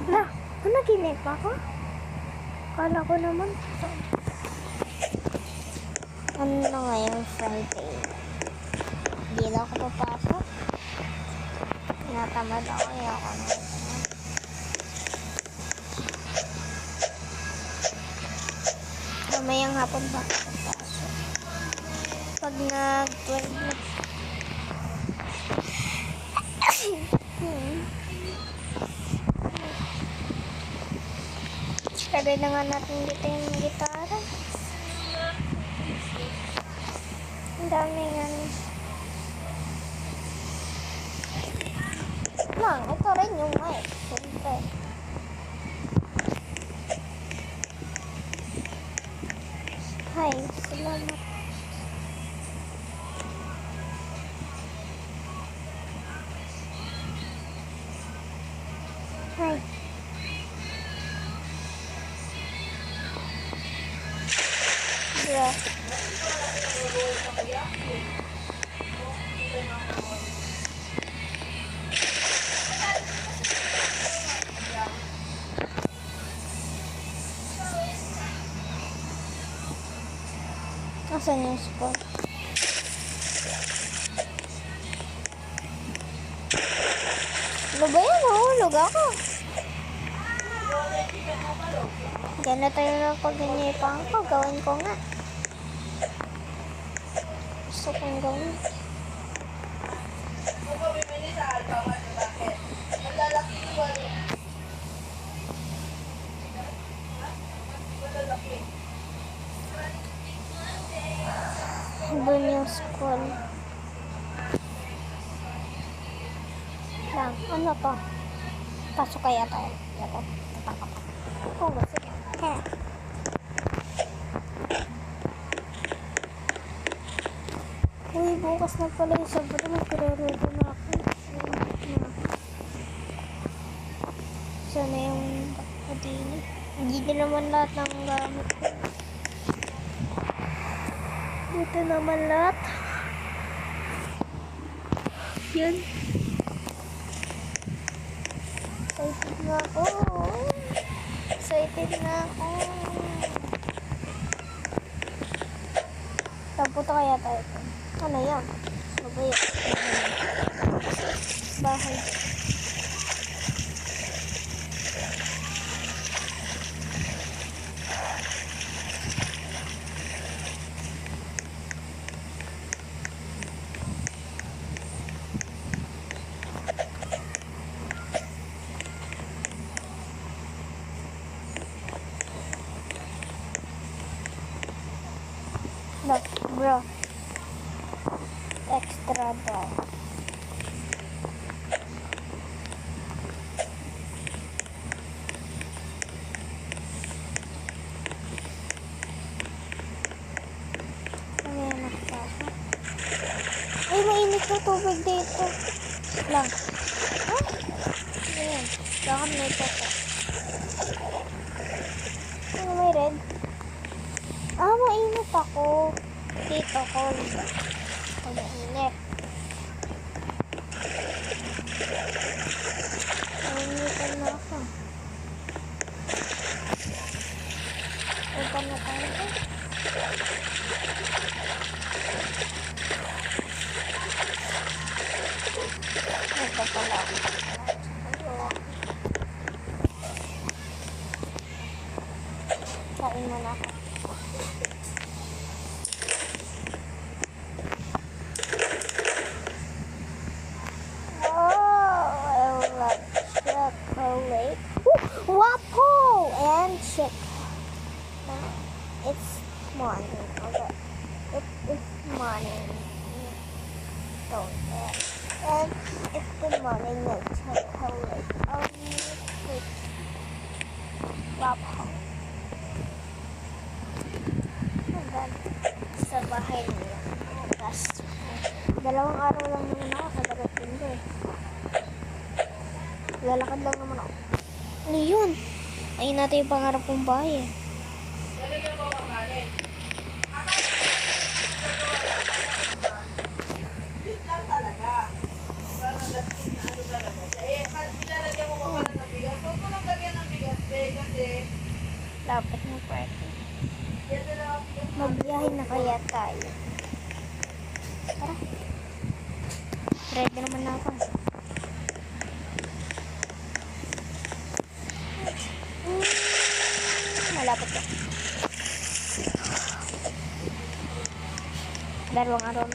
Wala, naginip ako? Kala ko naman. Ano na ngayon, Friday? Hindi lang ako papasok. Natamad ako, kaya ako na. Mamayang hapon ba ako papasok? Pag nag-12 na. Sabi na nga natin dito yung gitara. Ang dami nga. Lang, ito rin yung mic. Siyempre. Hi, salamat. Hi. Yeah. Asan yung school? Ano ba yan? Nahulog ako. Ganito yung pag-inipang ko. Gawin ko nga. Gusto kong gawin. Doon yung school. Lang, ano to? Pasok kaya tayo. Ito. Oh, sige. Kaya. Uy, bukas na pala yung sabado. Magkirarado na ako. Sana yung bakadini. Hindi din naman lahat ng gamit ko. Dito naman lahat. Yan. Excited na ako. Excited na ako. Tapunta kaya tayo. Ano yan? Ano ba yan? Bahay. Look, bro. Extra ball. Ano yan nakapasok? Ay, mainit na tubig dito. Lang. Ha? Ayan. Bakit may papa? Ano may red? Ah, mainit ako. Dito ko. Mainit. Mainitan na ako. Punta na tayo. Ito pala. Kain mo na ako. Waffle and chick. It's morning. Okay. It is morning. Don't care. And it's the morning of chocolate. Only with waffle. And then, sa bahay nila. Tapos, 2 araw lang naman ako sa darating ko eh. Lalakad lang naman ako. Ano yun? Ayun natin yung pangarap kong bahay eh. kaya tayo. Tara. Ready naman na ako. Malapit na. 2 araw